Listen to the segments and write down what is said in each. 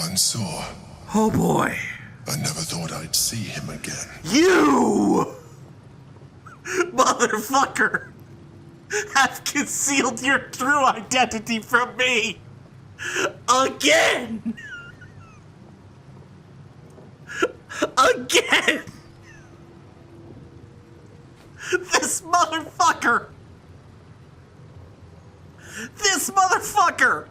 Unsure. Oh boy. I never thought I'd see him again. You! Motherfucker! Have concealed your true identity from me! Again! Again! This motherfucker! This motherfucker!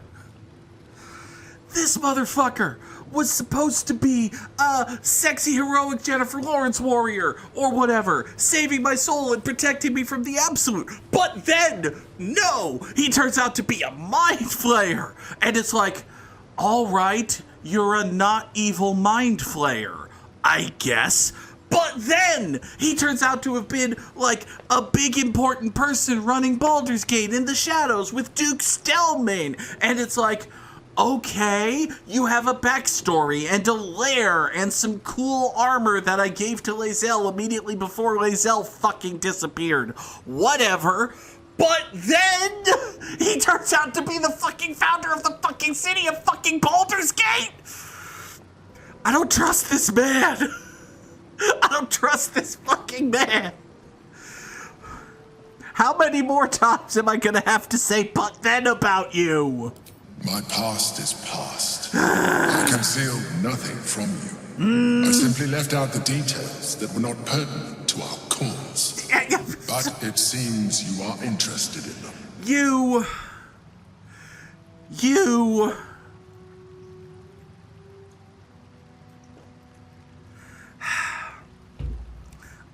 This motherfucker was supposed to be a sexy, heroic Jennifer Lawrence warrior, or whatever, saving my soul and protecting me from the absolute. But then, no! He turns out to be a mind flayer! And it's like, alright, you're a not evil mind flayer, I guess. But then, he turns out to have been, like, a big important person running Baldur's Gate in the shadows with Duke Stelmane. And it's like, okay, you have a backstory and a lair and some cool armor that I gave to Lae'zel immediately before Lae'zel fucking disappeared. Whatever. But then, he turns out to be the fucking founder of the fucking city of fucking Baldur's Gate. I don't trust this man. I don't trust this fucking man. How many more times am I gonna have to say "but then" about you? My past is past. I concealed nothing from you. I simply left out the details that were not pertinent to our cause. But it seems you are interested in them. You...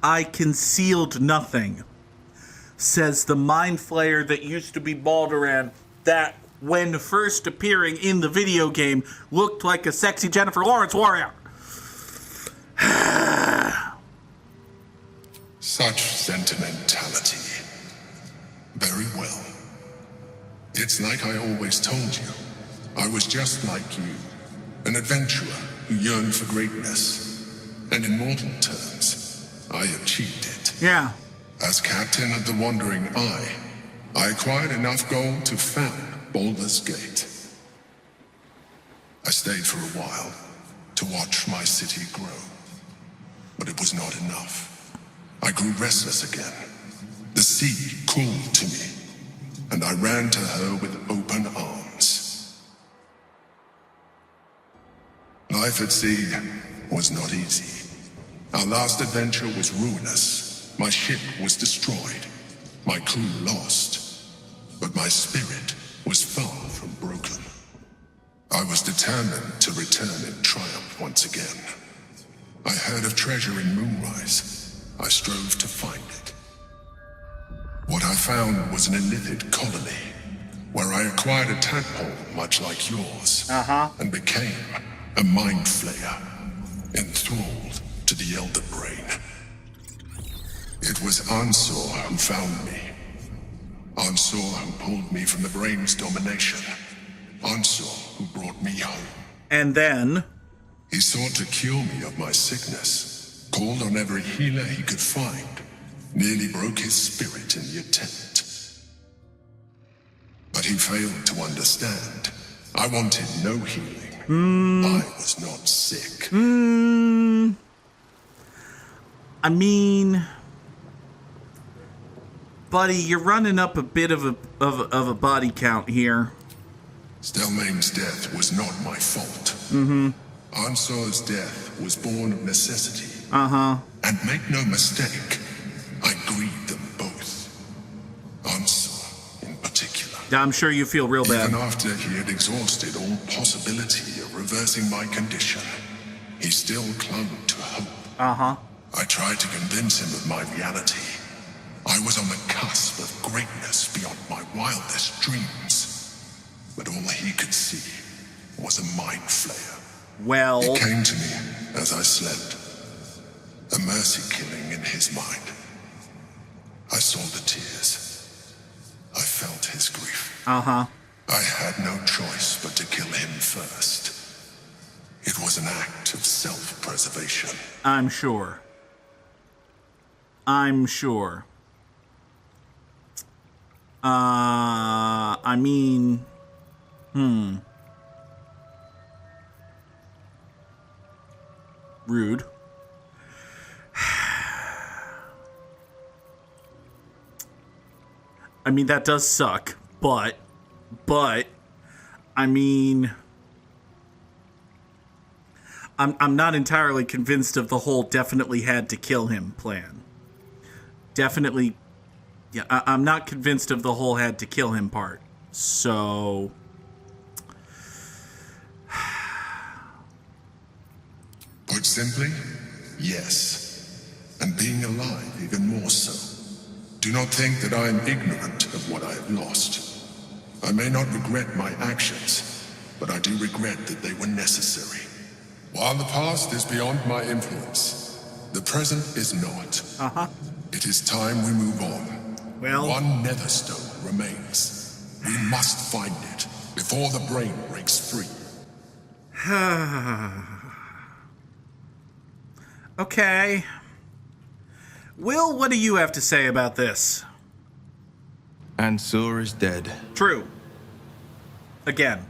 I concealed nothing, says the mind flayer that used to be Baldur, that, when first appearing in the video game, looked like a sexy Jennifer Lawrence warrior. Such sentimentality. Very well. It's like I always told you. I was just like you, an adventurer who yearned for greatness. And in mortal terms, I achieved it. Yeah. As captain of the Wandering Eye, I acquired enough gold to found Baldur's Gate. I stayed for a while to watch my city grow, but it was not enough. I grew restless again. The sea called to me, and I ran to her with open arms. Life at sea was not easy. Our last adventure was ruinous. My ship was destroyed, my crew lost, but my spirit was far from broken. I was determined to return in triumph once again. I heard of treasure in Moonrise. I strove to find it. What I found was an illithid colony, where I acquired a tadpole much like yours, and became a mind flayer, enthralled to the Elder Brain. It was Ansor who found me. Ansor who pulled me from the brain's domination. Ansor who brought me home. And then? He sought to cure me of my sickness, called on every healer he could find, nearly broke his spirit in the attempt. But he failed to understand. I wanted no healing. I was not sick. I mean, buddy, you're running up a bit of a body count here. Stelmane's death was not my fault. Ansor's death was born of necessity. And make no mistake, I grieved them both. Ansor, in particular. I'm sure you feel real bad. Even after he had exhausted all possibility of reversing my condition, he still clung to hope. I tried to convince him of my reality. I was on the cusp of greatness beyond my wildest dreams. But all he could see was a mind flayer. Well... It came to me as I slept. A mercy killing in his mind. I saw the tears. I felt his grief. I had no choice but to kill him first. It was an act of self-preservation. I'm sure. I mean... Rude. I mean, that does suck, but, I mean, I'm not entirely convinced of the whole definitely had to kill him plan. Definitely, yeah, I'm not convinced of the whole had to kill him part. So, Put simply, yes. And being alive even more so. Do not think that I am ignorant of what I have lost. I may not regret my actions, but I do regret that they were necessary. While the past is beyond my influence, the present is not. It is time we move on. well, One netherstone remains. We must find it before the brain breaks free. okay. Will, what do you have to say about this? Ansur is dead. True. Again.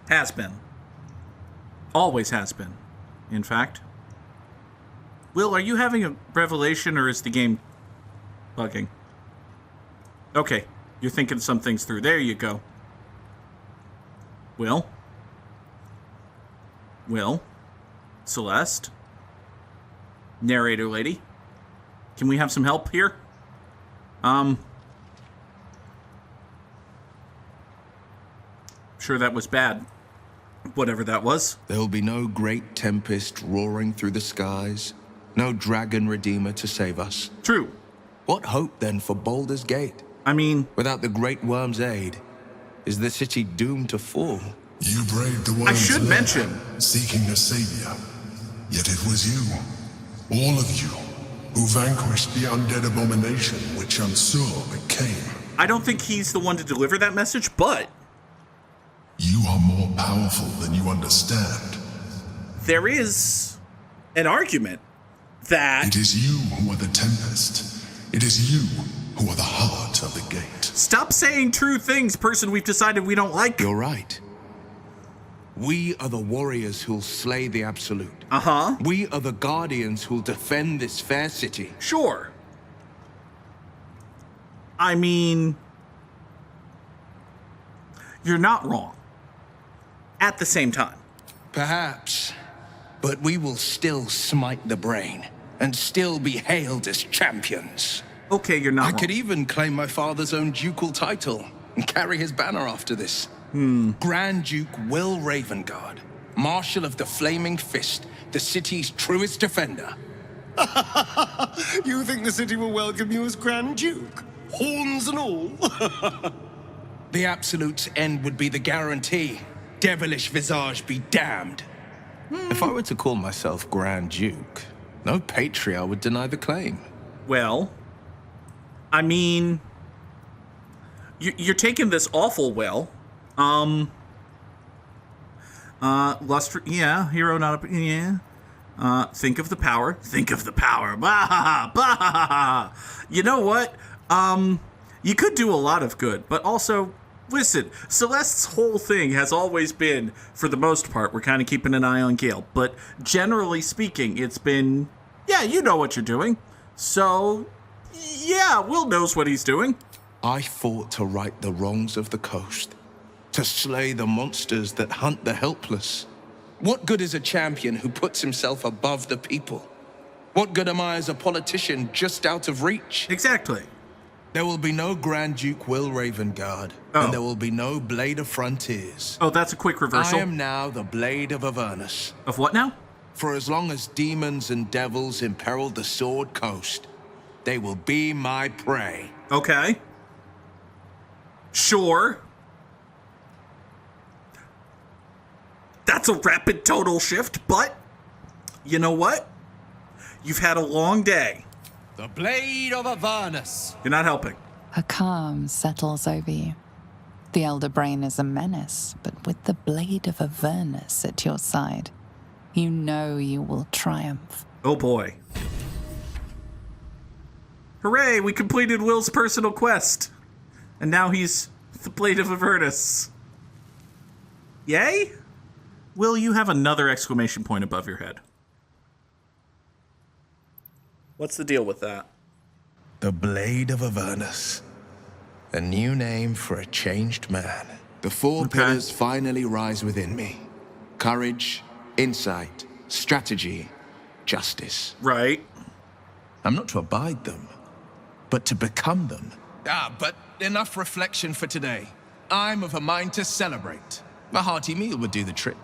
Has been. Always has been, in fact. Will, are you having a revelation or is the game bugging? Okay, you're thinking some things through. There you go. Will? Will? Celeste? Narrator lady? Can we have some help here? Sure that was bad. Whatever that was. There will be no great tempest roaring through the skies, no dragon redeemer to save us. True. What hope then for Baldur's Gate? I mean, Without the Great Worm's aid, is the city doomed to fall? You braved the worm's I should lair, mention. seeking a savior. Yet it was you, all of you, who vanquished the undead abomination which Ansur became. I don't think he's the one to deliver that message, but You are more powerful than you understand. there is an argument that It is you who are the tempest. It is you who are the heart of the gate. stop saying true things, person we've decided we don't like. You're right. We are the warriors who'll slay the Absolute. Uh-huh. We are the guardians who'll defend this fair city. Sure. I mean, you're not wrong. At the same time. Perhaps. But we will still smite the brain and still be hailed as champions. Okay, you're not I wrong. could even claim my father's own ducal title and carry his banner after this. Grand Duke Will Ravengard, Marshal of the Flaming Fist, the city's truest defender. You think the city will welcome you as Grand Duke? Horns and all? The Absolute's end would be the guarantee. Devilish visage be damned. If I were to call myself Grand Duke, no patriarch would deny the claim. Well, I mean, you're taking this awful well. Luster, yeah, hero not a, yeah. Think of the power. Think of the power. Bah, bah. You know what? You could do a lot of good, but also, listen, Celeste's whole thing has always been, for the most part, we're kind of keeping an eye on Gale, but generally speaking, it's been, yeah, you know what you're doing. So, yeah, Will knows what he's doing. I fought to right the wrongs of the coast, to slay the monsters that hunt the helpless. What good is a champion who puts himself above the people? What good am I as a politician just out of reach? Exactly. There will be no Grand Duke Will Ravengard, Oh. and there will be no Blade of Frontiers. Oh, that's a quick reversal. I am now the Blade of Avernus. Of what now? For as long as demons and devils imperil the Sword Coast, they will be my prey. Okay. Sure. That's a rapid total shift, but you know what? You've had a long day. The Blade of Avernus. You're not helping. A calm settles over you. The Elder Brain is a menace, but with the Blade of Avernus at your side, you know you will triumph. Oh boy. Hooray, we completed Will's personal quest. And now he's the Blade of Avernus. Yay? Will, you have another exclamation point above your head. What's the deal with that? The Blade of Avernus. A new name for a changed man. The four pillars finally rise within me. Courage, insight, strategy, justice. Right. I'm not to abide them, but to become them. But enough reflection for today. I'm of a mind to celebrate. A hearty meal would do the trick.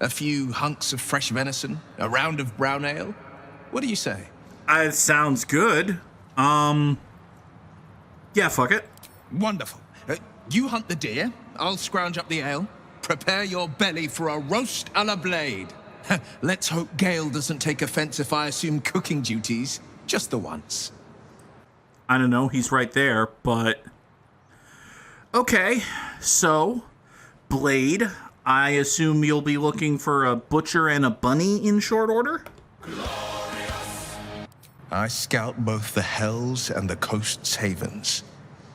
A few hunks of fresh venison, a round of brown ale. What do you say? It sounds good. Yeah, fuck it. Wonderful. You hunt the deer, I'll scrounge up the ale. Prepare your belly for a roast a la blade. Let's hope Gale doesn't take offense if I assume cooking duties, just the once. I don't know, he's right there, but... Okay, so, Blade, I assume you'll be looking for a butcher and a bunny in short order? I scout both the hells and the coast's havens,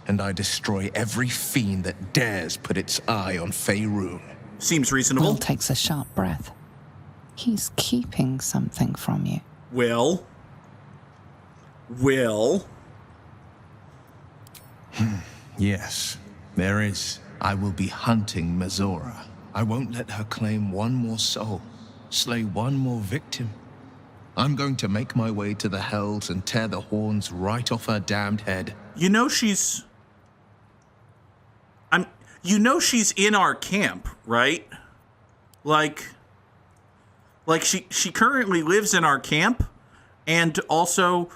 and I destroy every fiend that dares put its eye on Faerun. Seems reasonable. Will takes a sharp breath. He's keeping something from you. Will? Yes, there is. I will be hunting Mizora. I won't let her claim one more soul, slay one more victim. I'm going to make my way to the hells and tear the horns right off her damned head. You know she's in our camp, right? Like she currently lives in our camp, and also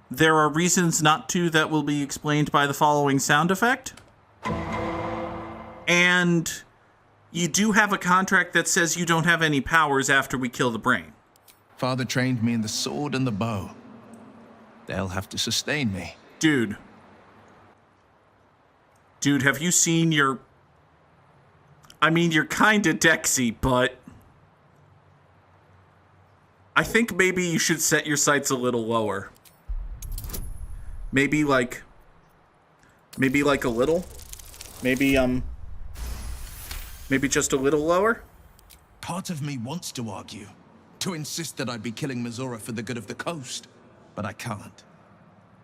there are reasons not to that will be explained by the following sound effect. And you do have a contract that says you don't have any powers after we kill the brain. Father trained me in the sword and the bow. They'll have to sustain me. Dude, have you seen your... I mean, you're kinda Dexy, but... I think maybe you should set your sights a little lower. Maybe like a little? Maybe just a little lower? Part of me wants to argue, to insist that I'd be killing Mizora for the good of the coast, but I can't.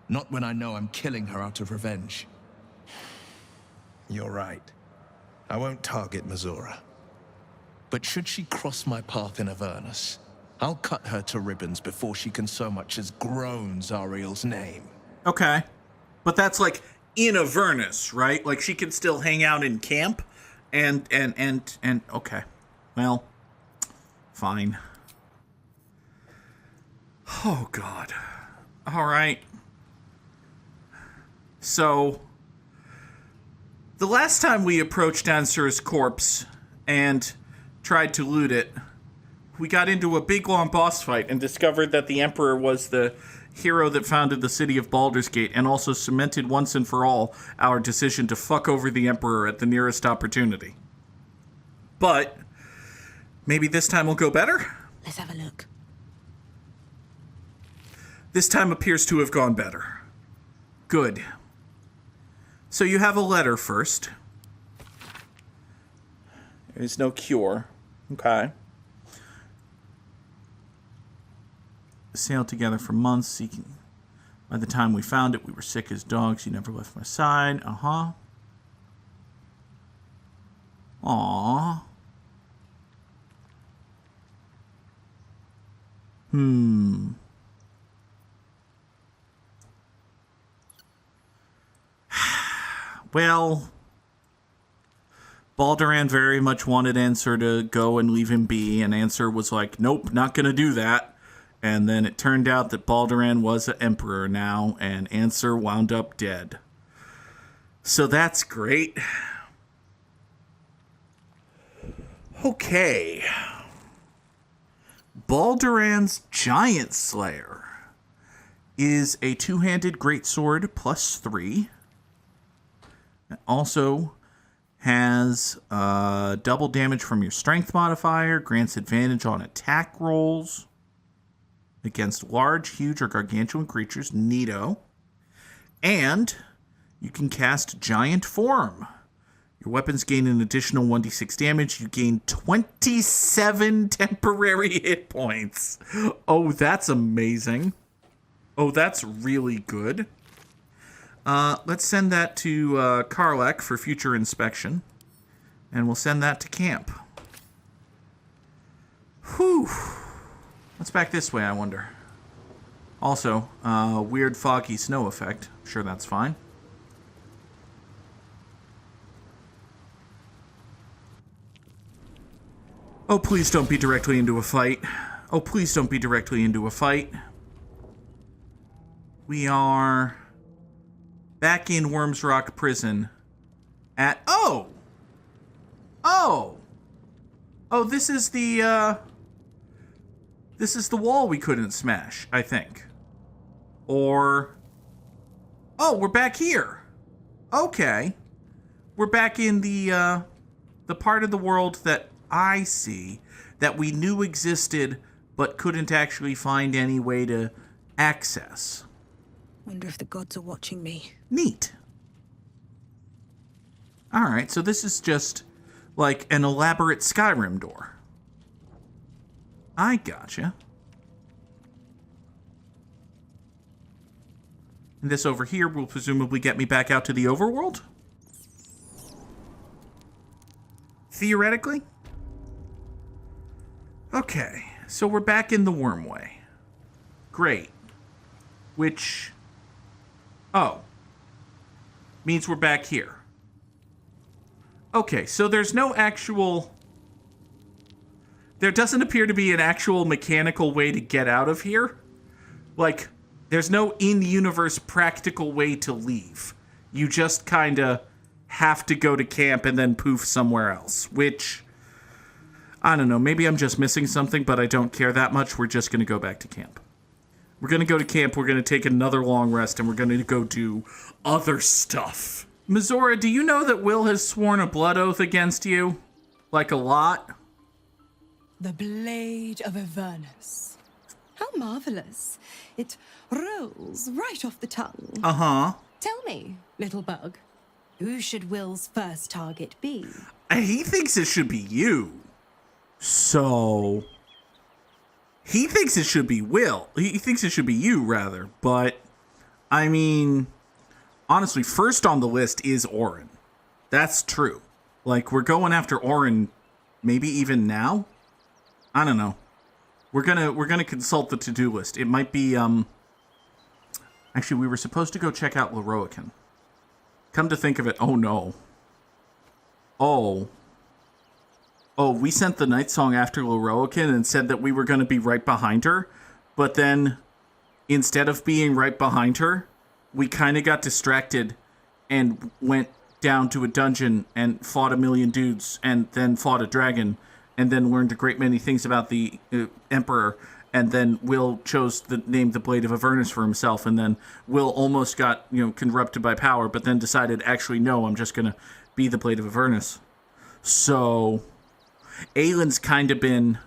Not when I know I'm killing her out of revenge. You're right. I won't target Mizora. But should she cross my path in Avernus, I'll cut her to ribbons before she can so much as groan Zariel's name. Okay. But that's like in Avernus, right? Like she can still hang out in camp and okay. Well, fine. Oh God. All right. So the last time we approached Ansar's corpse and tried to loot it, we got into a big long boss fight and discovered that the Emperor was the hero that founded the city of Baldur's Gate and also cemented once and for all our decision to fuck over the Emperor at the nearest opportunity. But maybe this time will go better? Let's have a look. This time appears to have gone better. Good. So you have a letter first. There's no cure. Okay. Sailed together for months, seeking. By the time we found it, we were sick as dogs. You never left my side. Uh-huh. Aww. Well, Balduran very much wanted Ansar to go and leave him be, and Ansar was like, nope, not gonna do that. And then it turned out that Balduran was an emperor now, and Ansar wound up dead. So that's great. Okay. Balduran's Giant Slayer is a two-handed greatsword +3. It also has double damage from your strength modifier, grants advantage on attack rolls against large, huge, or gargantuan creatures. Neato. And you can cast Giant Form. Your weapons gain an additional 1d6 damage. You gain 27 temporary hit points. Oh, that's amazing. Oh, that's really good. Let's send that to Karlek for future inspection. And we'll send that to camp. Whew. What's back this way, I wonder? Also, weird foggy snow effect. Sure, that's fine. Oh, please don't be directly into a fight. Oh, please don't be directly into a fight. We are back in Worms Rock Prison at... Oh! Oh! Oh, this is the wall we couldn't smash, I think. Or... Oh, we're back here. Okay. We're back in the part of the world that I see that we knew existed but couldn't actually find any way to access. Wonder if the gods are watching me. Neat. Alright, so this is just like an elaborate Skyrim door. I gotcha. And this over here will presumably get me back out to the overworld? Theoretically? Okay, so we're back in the Wormway. Great. Which... Oh. Means we're back here. Okay, so there's no actual... There doesn't appear to be an actual mechanical way to get out of here. Like, there's no in-universe practical way to leave. You just kinda have to go to camp and then poof somewhere else, which... I don't know, maybe I'm just missing something, but I don't care that much. We're just gonna go back to camp. We're gonna go to camp, we're gonna take another long rest, and we're gonna go do other stuff. Mizora, do you know that Will has sworn a blood oath against you? Like, a lot? The blade of Avernus. How marvelous. It rolls right off the tongue. Uh-huh. Tell me, little bug, who should Will's first target be? He thinks it should be you. So... He thinks it should be Will. He thinks it should be you, rather. But, I mean... Honestly, first on the list is Orin. That's true. Like, we're going after Orin maybe even now? I don't know. We're gonna consult the to-do list. It might be, Actually, we were supposed to go check out Lorroakan. Come to think of it, oh no. Oh, we sent the night song after Lorroakan and said that we were going to be right behind her, but then, instead of being right behind her, we kind of got distracted and went down to a dungeon and fought a million dudes and then fought a dragon and then learned a great many things about the Emperor, and then Will chose the name the Blade of Avernus for himself, and then Will almost got, corrupted by power, but then decided, actually, no, I'm just going to be the Blade of Avernus. So... Aylin's kind of been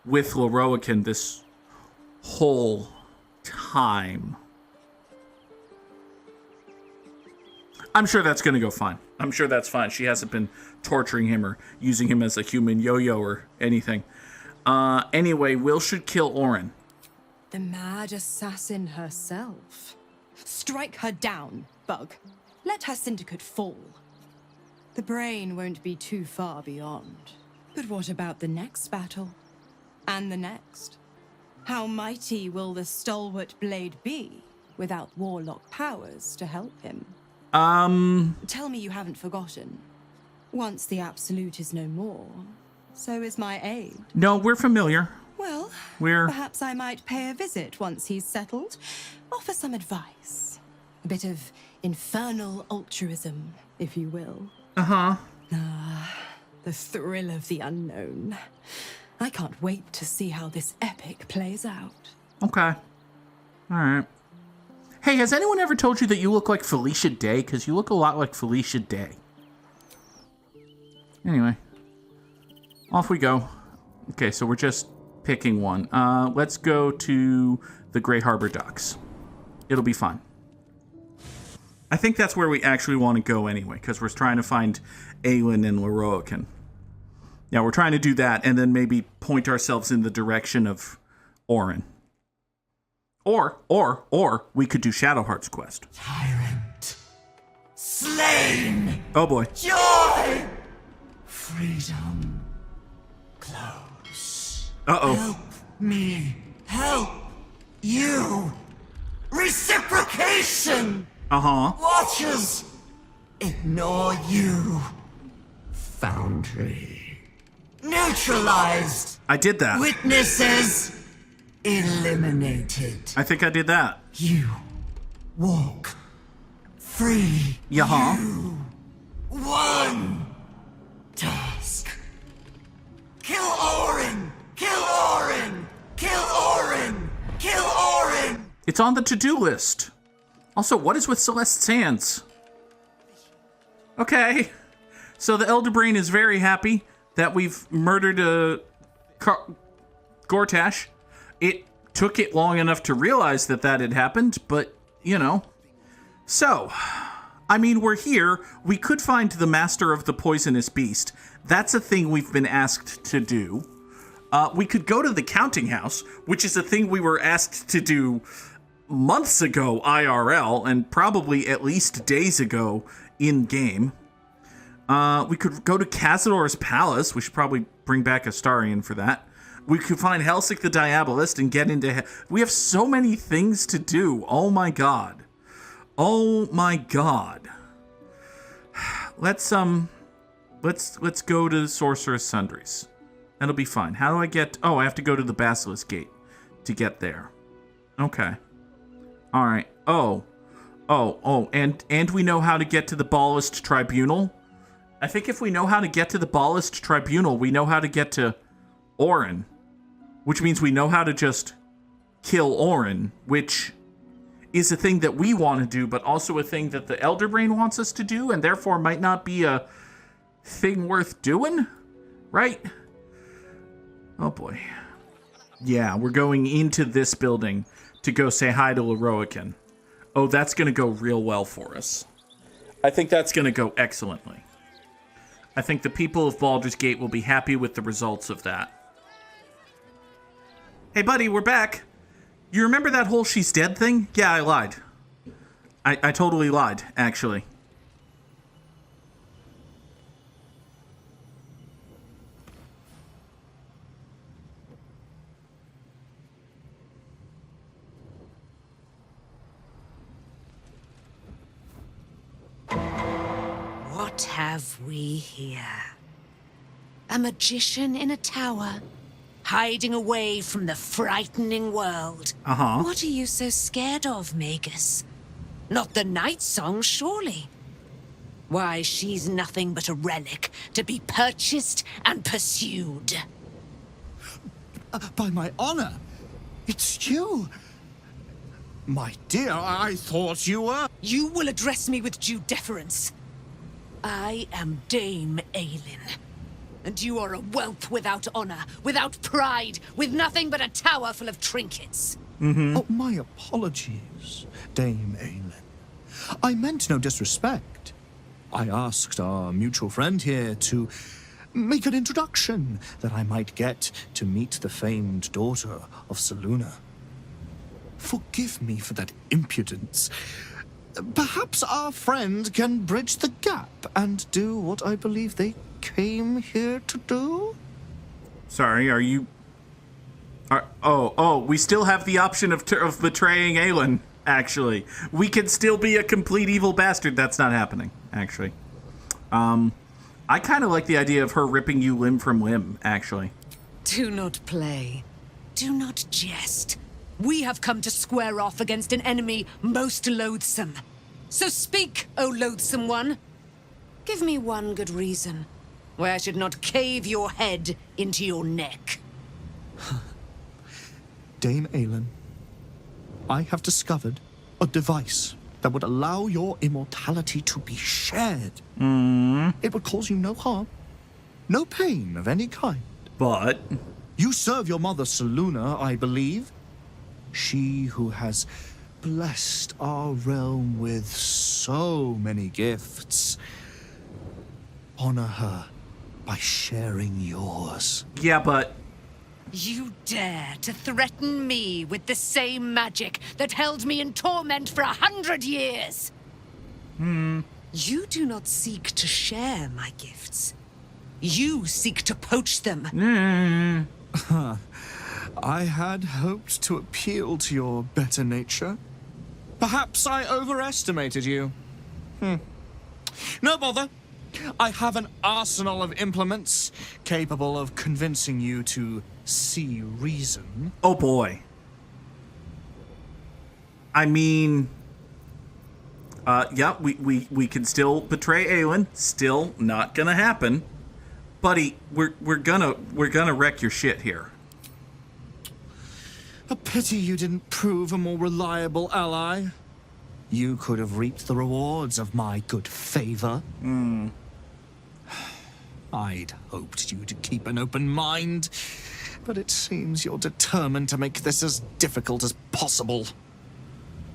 with Lorroakan this whole time. I'm sure that's going to go fine. I'm sure that's fine. She hasn't been torturing him or using him as a human yo-yo or anything. Anyway, Will should kill Orin. The mad assassin herself. Strike her down, Bug. Let her syndicate fall. The brain won't be too far beyond. But what about the next battle? And the next? How mighty will the stalwart blade be without warlock powers to help him? Tell me you haven't forgotten. Once the Absolute is no more, so is my aid. No, we're familiar. Well, perhaps I might pay a visit once he's settled. Offer some advice. A bit of infernal altruism, if you will. Uh-huh. The thrill of the unknown. I can't wait to see how this epic plays out. Okay. Alright. Hey, has anyone ever told you that you look like Felicia Day? Because you look a lot like Felicia Day. Anyway. Off we go. Okay, so we're just picking one. Let's go to the Grey Harbor Docks. It'll be fun. I think that's where we actually want to go anyway, because we're trying to find Aylin and Lorroakan. Yeah, we're trying to do that, and then maybe point ourselves in the direction of Orin. Or we could do Shadowheart's quest. Tyrant. Slain. Oh boy. Joy. Freedom. Close. Uh-oh. Help me. Help you. Reciprocation. Uh-huh. Watchers. Ignore you. Foundry. Neutralized. I did that. Witnesses. Eliminated. I think I did that. You walk free. Yeah-huh. One task. Kill Orin! Kill Orin! Kill Orin! Kill Orin! It's on the to-do list. Also, what is with Celeste's hands? Okay. So the Elder Brain is very happy that we've murdered Gortash. It took it long enough to realize that had happened, but, you know. So, I mean, we're here. We could find the Master of the Poisonous Beast. That's a thing we've been asked to do. We could go to the Counting House, which is a thing we were asked to do months ago IRL, and probably at least days ago in-game. We could go to Cazador's Palace. We should probably bring back Astarion for that. We could find Helsik the Diabolist and get into... We have so many things to do. Oh my god. Oh my god. Let's go to Sorceress Sundries. That'll be fine. How do I get... Oh, I have to go to the Basilisk Gate to get there. Okay. Alright. Oh, and we know how to get to the Ballast Tribunal. I think if we know how to get to the Ballast Tribunal, we know how to get to Orin. Which means we know how to just kill Orin, which is a thing that we want to do, but also a thing that the Elder Brain wants us to do, and therefore might not be a thing worth doing, right? Oh boy. Yeah, we're going into this building to go say hi to Lorroakan. Oh, that's going to go real well for us. I think that's going to go excellently. I think the people of Baldur's Gate will be happy with the results of that. Hey, buddy, we're back. You remember that whole she's dead thing? Yeah, I lied. I totally lied, actually. What have we here? A magician in a tower, hiding away from the frightening world. Uh-huh. What are you so scared of, Magus? Not the Night Song, surely? Why, she's nothing but a relic to be purchased and pursued. By my honor, it's you. My dear, I thought you were... You will address me with due deference. I am Dame Aylin. And you are a whelp without honor, without pride, with nothing but a tower full of trinkets. Oh, my apologies, Dame Aylin. I meant no disrespect. I asked our mutual friend here to make an introduction that I might get to meet the famed daughter of Selûne. Forgive me for that impudence. Perhaps our friend can bridge the gap and do what I believe they came here to do? Sorry, are you... we still have the option of betraying Aylin, actually. We can still be a complete evil bastard. That's not happening, actually. I kind of like the idea of her ripping you limb from limb, actually. Do not play. Do not jest. We have come to square off against an enemy most loathsome. So speak, O loathsome one. Give me one good reason why I should not cave your head into your neck. Dame Aylin, I have discovered a device that would allow your immortality to be shared. It would cause you no harm, no pain of any kind. But... You serve your mother Selûne, I believe. She who has blessed our realm with so many gifts. Honor her by sharing yours. Yeah, but You dare to threaten me with the same magic that held me in torment for 100 years? You do not seek to share my gifts. You seek to poach them. I had hoped to appeal to your better nature. Perhaps I overestimated you. No bother. I have an arsenal of implements capable of convincing you to see reason. oh boy. I mean, yeah, we can still betray Aylin. Still not gonna happen, buddy. We're gonna wreck your shit here. A pity you didn't prove a more reliable ally. You could have reaped the rewards of my good favor. I'd hoped you to keep an open mind, but it seems you're determined to make this as difficult as possible.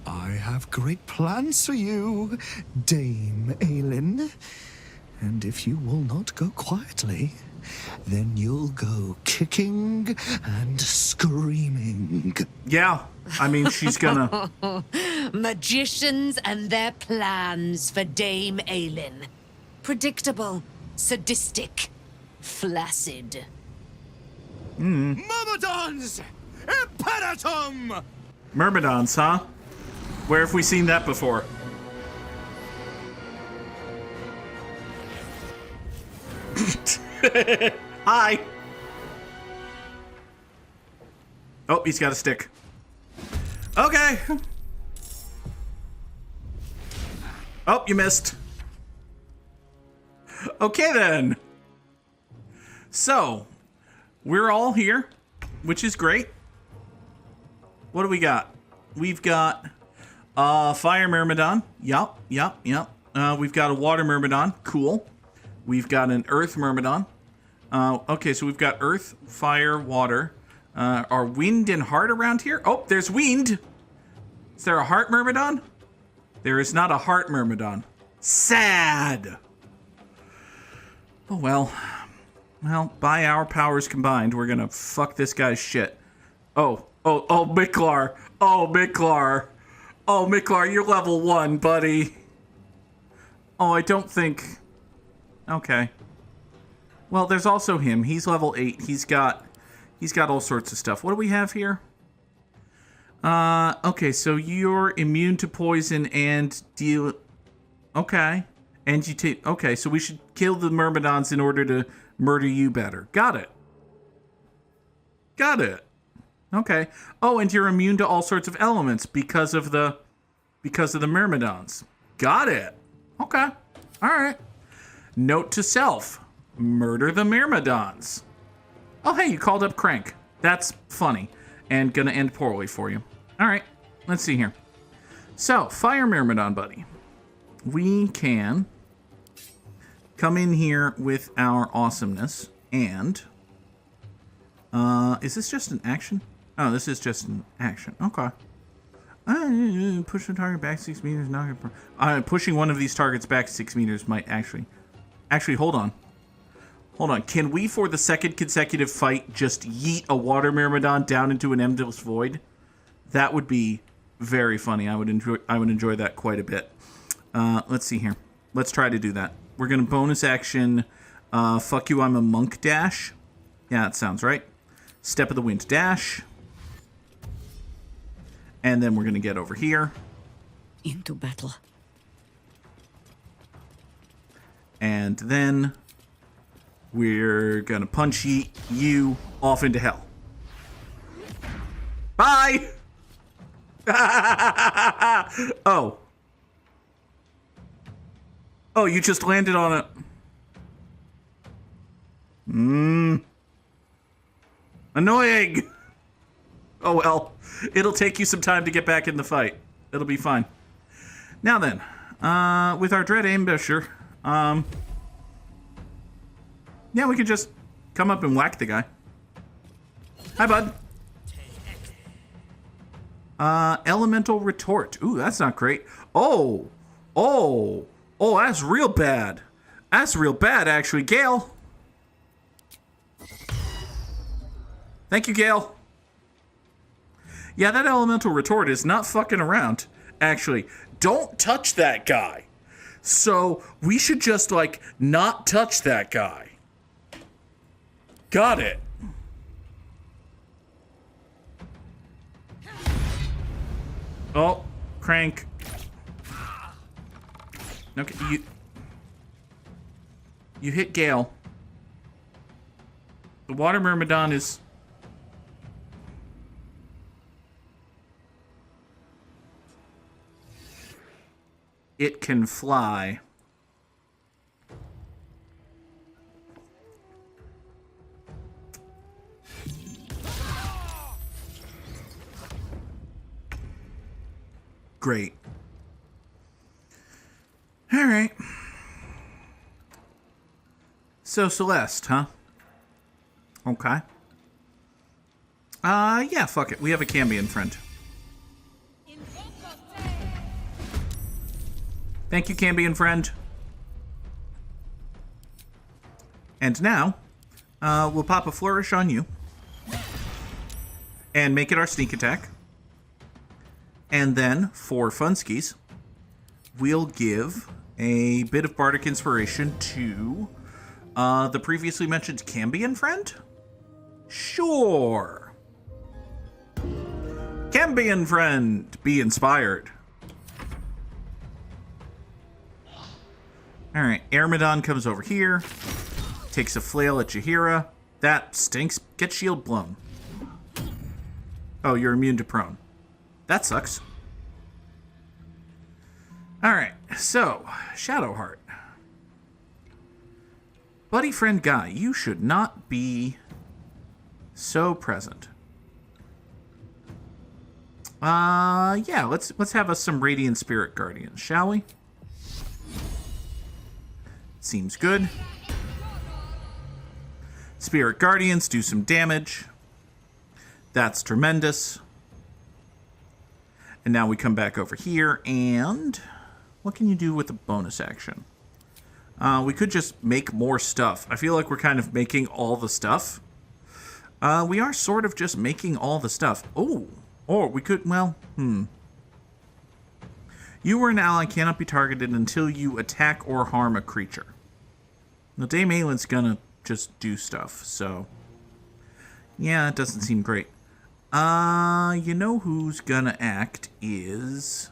I have great plans for you, Dame Aylin. And if you will not go quietly, then you'll go kicking and screaming. Yeah, I mean, she's gonna. Magicians and their plans for Dame Aylin. Predictable, sadistic, flaccid. Myrmidons! Imperatum! Myrmidons, huh? Where have we seen that before? Hi. Oh, he's got a stick. Okay. Oh, you missed. Okay, then. So, we're all here, which is great. What do we got? We've got fire myrmidon. Yup. We've got a water myrmidon. Cool. We've got an earth myrmidon. Okay, so we've got earth, fire, water. Are wind and heart around here? Oh, there's wind. Is there a heart myrmidon? There is not a heart myrmidon. Sad. Oh, well. Well, by our powers combined, we're gonna fuck this guy's shit. Oh, Miklar. Oh, Miklar, you're level 1, buddy. Oh, I don't think... Okay. Well, there's also him. He's level 8. He's got all sorts of stuff. What do we have here? Okay, so you're immune to poison and deal... Okay. And you take... Okay, so we should kill the Myrmidons in order to murder you better. Got it. Okay. Oh, and you're immune to all sorts of elements because of the Myrmidons. Got it. Okay. All right. Note to self. Murder the Myrmidons. Oh, hey, you called up Crank. That's funny. And gonna end poorly for you. All right. Let's see here. So, Fire Myrmidon, buddy. We can come in here with our awesomeness and... is this just an action? Oh, this is just an action. Okay. Push the target back 6 meters. Pushing one of these targets back 6 meters might actually... Actually, hold on. Can we, for the second consecutive fight, just yeet a water myrmidon down into an endless void? That would be very funny. I would enjoy that quite a bit. Let's see here. Let's try to do that. We're gonna bonus action. Fuck you, I'm a monk dash. Yeah, that sounds right. Step of the wind dash. And then we're gonna get over here. Into battle. And then we're gonna punch you off into hell. Bye! Oh. Oh, you just landed on it. Annoying! Oh well. It'll take you some time to get back in the fight. It'll be fine. Now then, with our Dread Ambusher, yeah, we could just come up and whack the guy. Hi, bud. Elemental retort. Ooh, that's not great. Oh, that's real bad. That's real bad, actually. Gale. Thank you, Gale. Yeah, that elemental retort is not fucking around. Actually, don't touch that guy. So we should just, like, not touch that guy. Got it. Oh, crank. Okay, you hit Gale. The water myrmidon is... It can fly. Great. All right. So Celeste, huh? Okay. Yeah, fuck it. We have a Cambion friend. Thank you, Cambion friend. And now, we'll pop a flourish on you. And make it our sneak attack. And then, for funskies, we'll give a bit of bardic inspiration to the previously mentioned Cambion friend? Sure. Cambion friend, be inspired. Alright, Airmidon comes over here, takes a flail at Jaheira. That stinks. Get shield blown. Oh, you're immune to prone. That sucks. Alright, so, Shadowheart. Buddy friend guy, you should not be so present. Yeah, let's have us some Radiant Spirit Guardians, shall we? Seems good. Spirit Guardians do some damage. That's tremendous. And now we come back over here, and what can you do with a bonus action? We could just make more stuff. I feel like we're kind of making all the stuff. We are sort of just making all the stuff. Oh, or we could, well, You or an ally cannot be targeted until you attack or harm a creature. Now, Dame Aylin's gonna just do stuff, so... Yeah, it doesn't seem great. You know who's gonna act is...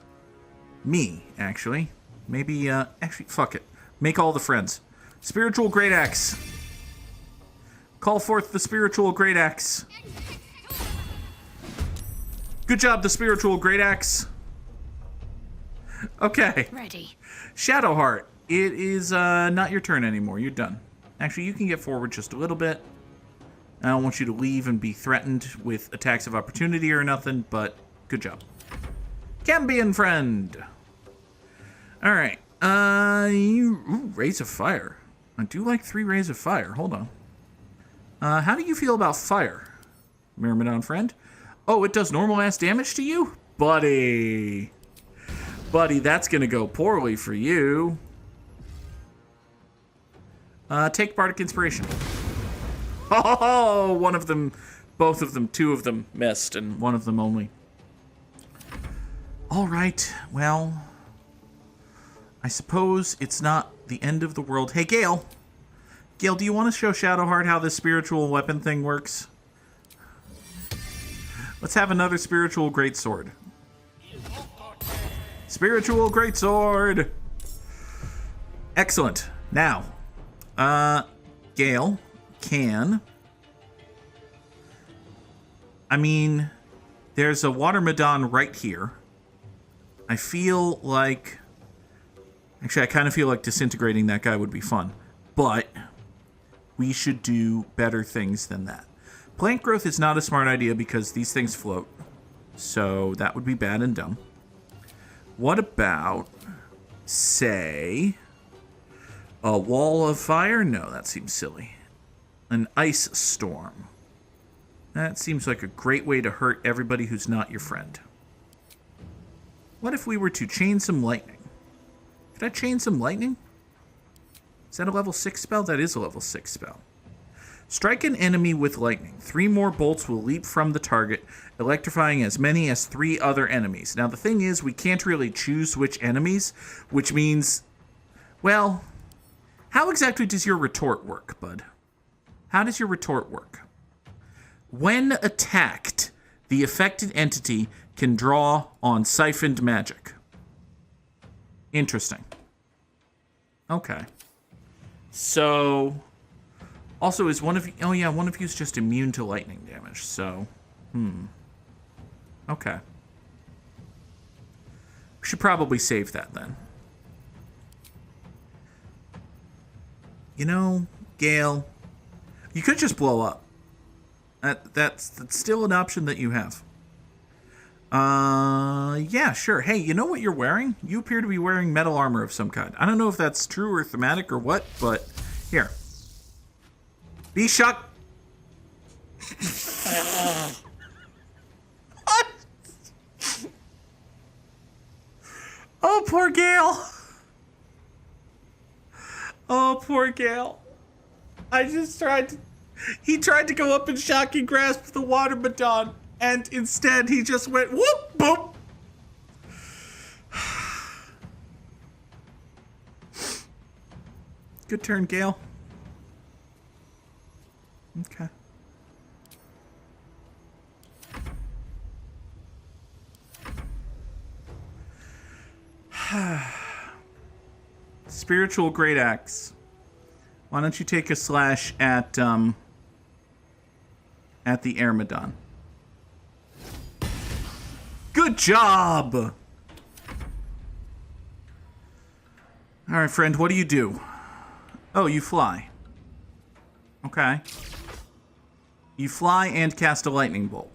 me, actually. Maybe, actually, fuck it. Make all the friends. Spiritual Great Axe. Call forth the Spiritual Great Axe. Good job, the Spiritual Great Axe. Okay. Ready. Shadowheart, it is not your turn anymore. You're done. Actually, you can get forward just a little bit. I don't want you to leave and be threatened with attacks of opportunity or nothing, but good job. Cambion friend. All right. Rays of Fire. I do like 3 Rays of Fire. Hold on. How do you feel about fire, Myrmidon friend? Oh, it does normal ass damage to you? Buddy. Buddy, that's gonna go poorly for you. Take Bardic Inspiration. Oh, one of them, both of them, 2 of them missed, and one of them only. All right, well, I suppose it's not the end of the world. Hey, Gale. Gale, do you want to show Shadowheart how this spiritual weapon thing works? Let's have another spiritual greatsword. Spiritual greatsword. Excellent. Now, Gale can... I mean, there's a water Madon right here. I feel like... Actually, I kind of feel like disintegrating that guy would be fun. But we should do better things than that. Plant growth is not a smart idea because these things float. So that would be bad and dumb. What about, say, a wall of fire? No, that seems silly. An ice storm. That seems like a great way to hurt everybody who's not your friend. What if we were to chain some lightning? Could I chain some lightning? Is that a level 6 spell? That is a level 6 spell. Strike an enemy with lightning. 3 more bolts will leap from the target, electrifying as many as 3 other enemies. Now, the thing is, we can't really choose which enemies, which means, well, how exactly does your retort work, bud? How does your retort work? When attacked, the affected entity can draw on siphoned magic. Interesting. Okay. So, also, is one of you... Oh, yeah, one of you is just immune to lightning damage, so... Okay. We should probably save that, then. You know, Gale, you could just blow up. That's still an option that you have. Yeah, sure. Hey, you know what you're wearing? You appear to be wearing metal armor of some kind. I don't know if that's true or thematic or what, but here. Be shocked. Oh, poor Gale. Oh, poor Gale. I just tried to... He tried to go up and shocking grasp the water baton, and instead he just went whoop, boop. Good turn, Gale. Okay. Spiritual Great Axe. Why don't you take a slash at the Ermidon? Good job! All right, friend, what do you do? Oh, you fly. Okay. You fly and cast a lightning bolt.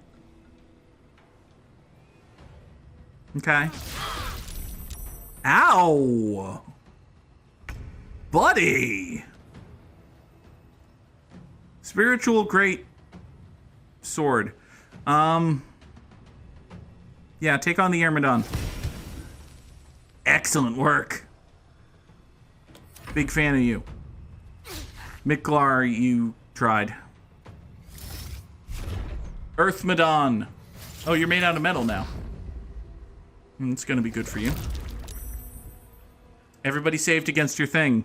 Okay. Ow! Buddy! Spiritual Great Sword. Yeah, take on the Ermidon. Excellent work. Big fan of you. Miklar, you tried. Earthmedon. Oh, you're made out of metal now. It's gonna be good for you. Everybody saved against your thing.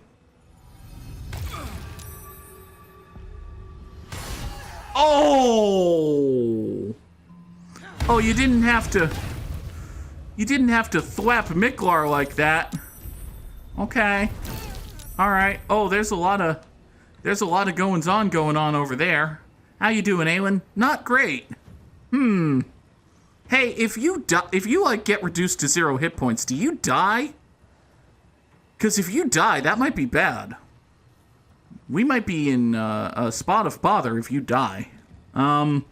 Oh! Oh, you didn't have to... You didn't have to thwap Miklar like that. Okay. Alright. Oh, there's a lot of goings-on going on over there. How you doing, Aylin? Not great. Hey, if you like get reduced to 0 hit points, do you die? Because if you die, that might be bad. We might be in a spot of bother if you die. That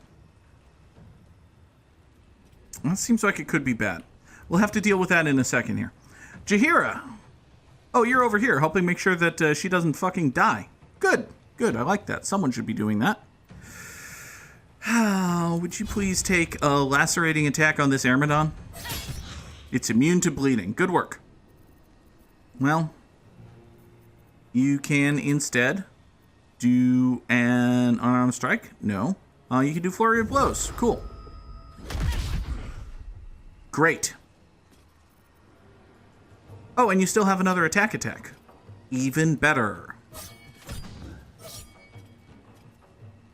seems like it could be bad. We'll have to deal with that in a second here. Jaheira. Oh, you're over here helping make sure that she doesn't fucking die. Good. Good. I like that. Someone should be doing that. Would you please take a lacerating attack on this Ermidon? It's immune to bleeding. Good work. Well, you can instead do an unarmed strike. No. You can do flurry of blows. Cool. Great. Oh, and you still have another attack. Even better.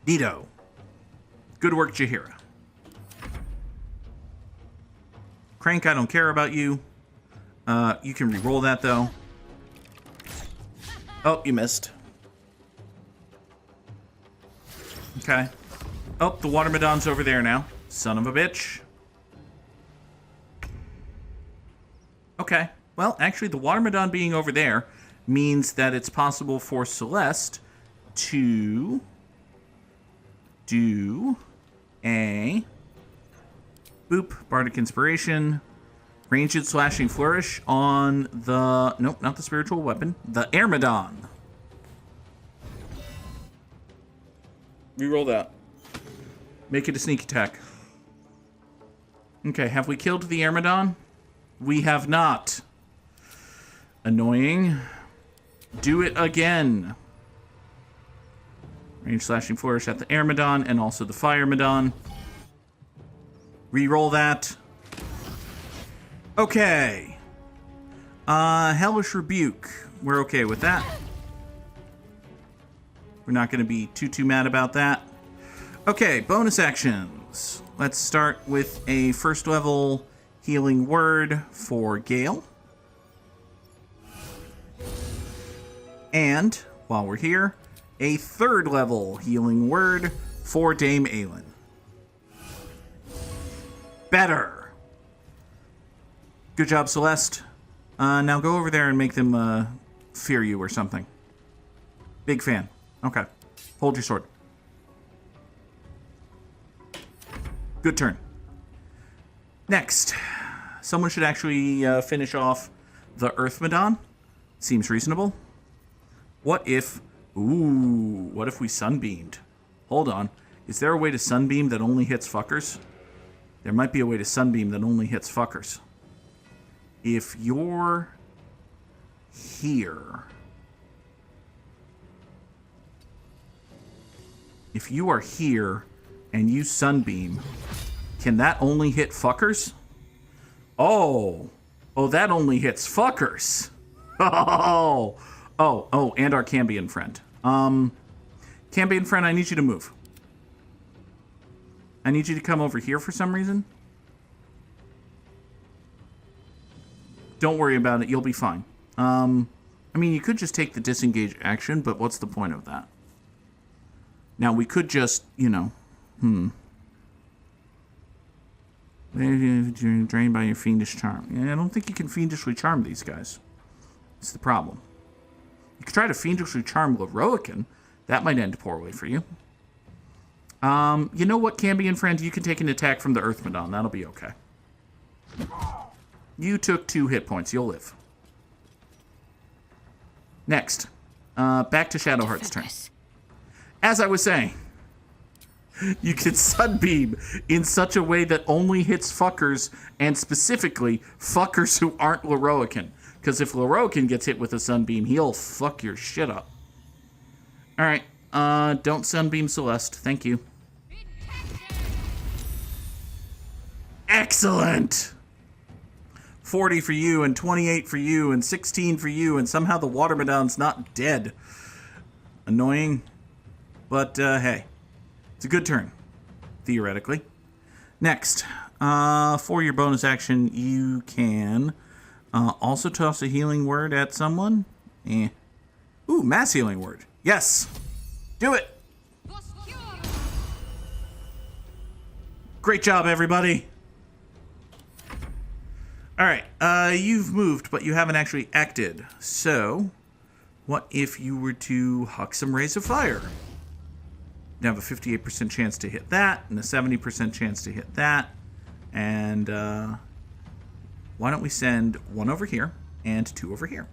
Neato. Good work, Jaheira. Crank, I don't care about you. You can re-roll that, though. Oh, you missed. Okay. Oh, the Watermedon's over there now. Son of a bitch. Okay. Well, actually, the Watermedon being over there means that it's possible for Celeste to do a boop, Bardic Inspiration, ranged slashing flourish on the, nope, not the spiritual weapon, the Ermidon. Reroll that. Make it a sneak attack. Okay, have we killed the Ermidon? We have not. Annoying. Do it again. Range slashing flourish at the Air Madon and also the Fire Madon. Reroll that. Okay. Hellish Rebuke. We're okay with that. We're not going to be too mad about that. Okay, bonus actions. Let's start with a first level healing word for Gale. And, while we're here, a third level healing word for Dame Aylin. Better. Good job, Celeste. Now go over there and make them fear you or something. Big fan. Okay. Hold your sword. Good turn. Next. Someone should actually finish off the Earth Madon. Seems reasonable. What if... Ooh, what if we sunbeamed? Hold on. Is there a way to sunbeam that only hits fuckers? There might be a way to sunbeam that only hits fuckers. If you're here... If you are here and you sunbeam, can that only hit fuckers? Oh, that only hits fuckers. Oh, and our Cambion friend. Cambion friend, I need you to move. I need you to come over here for some reason. Don't worry about it, you'll be fine. I mean, you could just take the disengage action, but what's the point of that? Now, we could just, you know, drained by your fiendish charm. Yeah, I don't think you can fiendishly charm these guys. It's the problem. You could try to fiendishly charm Lorroakan. That might end poorly for you. You know what, Cambion friend? You can take an attack from the Earth Madon. That'll be okay. You took 2 hit points. You'll live. Next. Back to Shadowheart's turn. As I was saying, you can sunbeam in such a way that only hits fuckers, and specifically fuckers who aren't Lorroakan. Because if Lorroakan gets hit with a sunbeam, he'll fuck your shit up. Alright, don't sunbeam Celeste. Thank you. Excellent! 40 for you, and 28 for you, and 16 for you, and somehow the Water Madon's not dead. Annoying. But, hey. It's a good turn. Theoretically. Next. For your bonus action, you can also toss a healing word at someone. Ooh, mass healing word. Yes! Do it! Great job, everybody! Alright, you've moved, but you haven't actually acted. So, what if you were to huck some Rays of Fire? You have a 58% chance to hit that, and a 70% chance to hit that. And, why don't we send 1 over here, and 2 over here.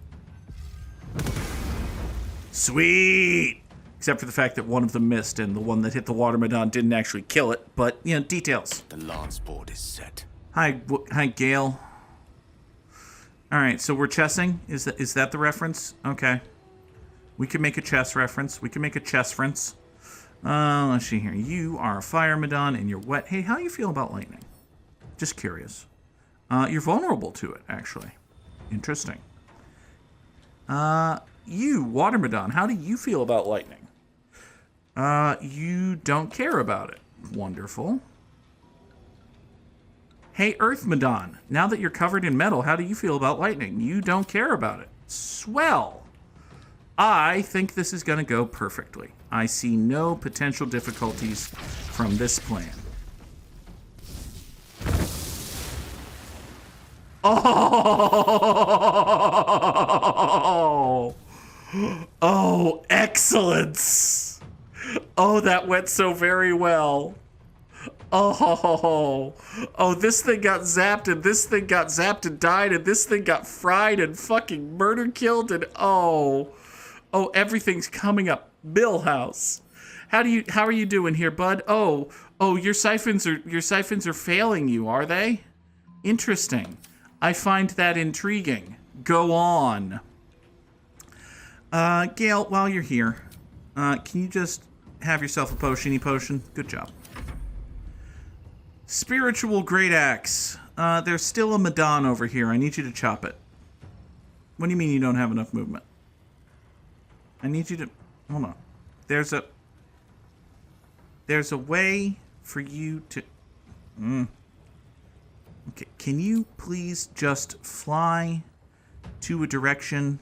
Sweet! Except for the fact that one of them missed, and the one that hit the Water Madon didn't actually kill it. But, you know, details. The lance board is set. Hi, Gale. Alright, so we're chessing? Is that the reference? Okay. We can make a chess reference. We can make a chess-ference. Let's see here. You are a Fire Madon and you're wet. Hey, how do you feel about lightning? Just curious. You're vulnerable to it, actually. Interesting. You, Water Madon, how do you feel about lightning? You don't care about it. Wonderful. Hey, Earth Madon, now that you're covered in metal, how do you feel about lightning? You don't care about it. Swell. I think this is going to go perfectly. I see no potential difficulties from this plan. Oh! Oh, excellence! Oh, that went so very well. Oh, this thing got zapped, and this thing got zapped and died, and this thing got fried and fucking murder killed, and oh, everything's coming up. Millhouse. How are you doing here, bud? Oh, your siphons are failing you, are they? Interesting. I find that intriguing. Go on. Gale, while you're here, can you just have yourself a potion-y potion? Good job. Spiritual Great Axe. There's still a Madon over here. I need you to chop it. What do you mean you don't have enough movement? I need you to... Hold on. There's a way for you to... Okay, can you please just fly to a direction...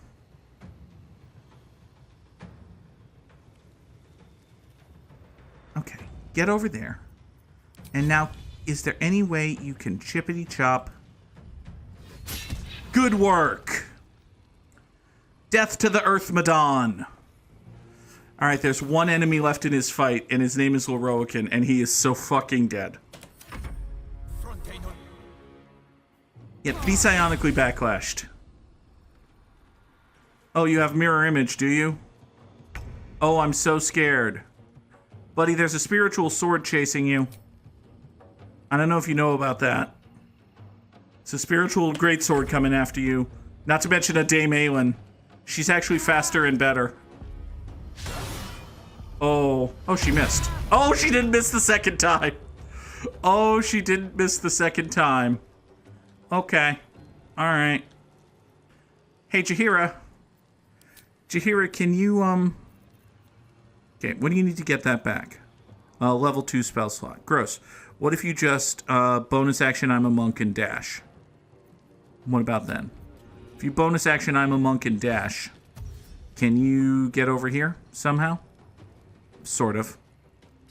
Okay, get over there. And now, is there any way you can chippity chop? Good work! Death to the Earth Madon. Alright, there's one enemy left in his fight, and his name is Lorroakan, and he is so fucking dead. Yep, be psionically backlashed. Oh, you have mirror image, do you? Oh, I'm so scared. Buddy, there's a spiritual sword chasing you. I don't know if you know about that. It's a spiritual greatsword coming after you. Not to mention a Dame Aylin. She's actually faster and better. Oh. Oh, she missed. Oh, she didn't miss the second time. Oh, she didn't miss the second time. Okay. Alright. Hey, Jaheira. Jaheira, can you, Okay, what do you need to get that back? Level 2 spell slot. Gross. What if you just, bonus action, I'm a monk, and dash? What about then? If you bonus action, I'm a monk, and dash, can you get over here somehow? Sort of.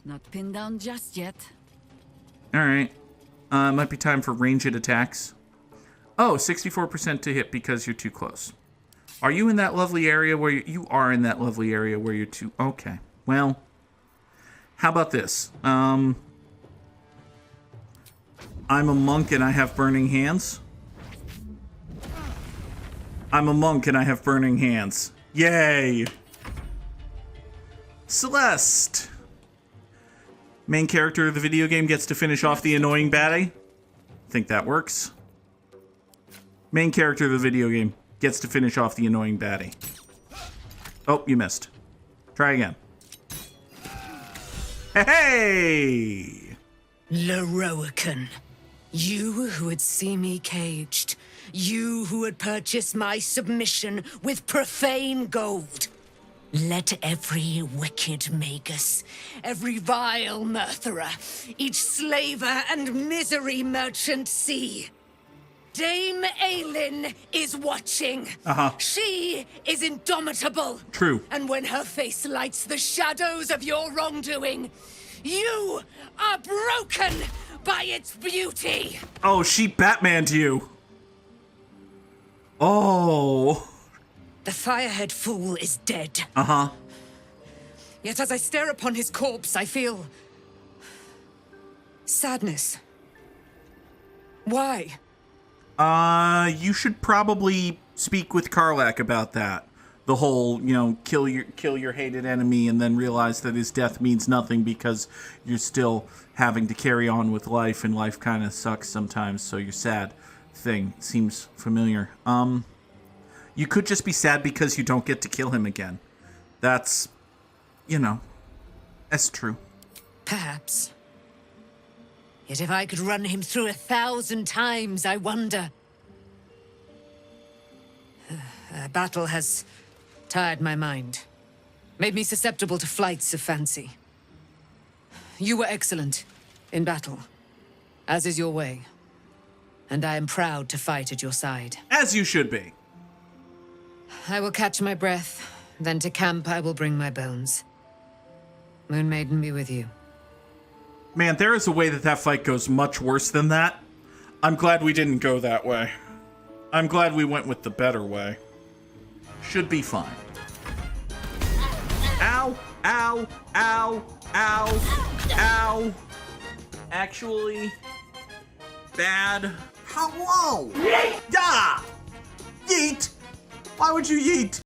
Not pinned down just yet. Alright. Might be time for ranged attacks. Oh, 64% to hit because you're too close. Are you in that lovely area where you are in that lovely area where you're too... Okay. Well, how about this? I'm a monk and I have burning hands. I'm a monk and I have burning hands. Yay! Celeste! Main character of the video game gets to finish off the annoying baddie. Think that works. Main character of the video game gets to finish off the annoying baddie. Oh, you missed. Try again. Hey! Lorroakan, you who would see me caged, you who would purchase my submission with profane gold. Let every wicked magus, every vile murtherer, each slaver and misery merchant see. Dame Aylin is watching. She is indomitable. True. And when her face lights the shadows of your wrongdoing, you are broken by its beauty. Oh, she Batman'd you. Oh. The Firehead Fool is dead. Yet as I stare upon his corpse, I feel... sadness. Why? You should probably speak with Karlach about that. The whole, you know, kill your hated enemy and then realize that his death means nothing because you're still having to carry on with life and life kind of sucks sometimes, so you're sad thing. Seems familiar. You could just be sad because you don't get to kill him again. That's, you know, that's true. Perhaps. Yet if I could run him through 1,000 times, I wonder. Battle has tired my mind, made me susceptible to flights of fancy. You were excellent in battle, as is your way, and I am proud to fight at your side. As you should be. I will catch my breath, then to camp I will bring my bones. Moon Maiden be with you. Man, there is a way that fight goes much worse than that. I'm glad we didn't go that way. I'm glad we went with the better way. Should be fine. Ow, ow, ow, ow, ow. Actually, bad. Hello! Yeet! Yeah! Yeet! Why would you yeet?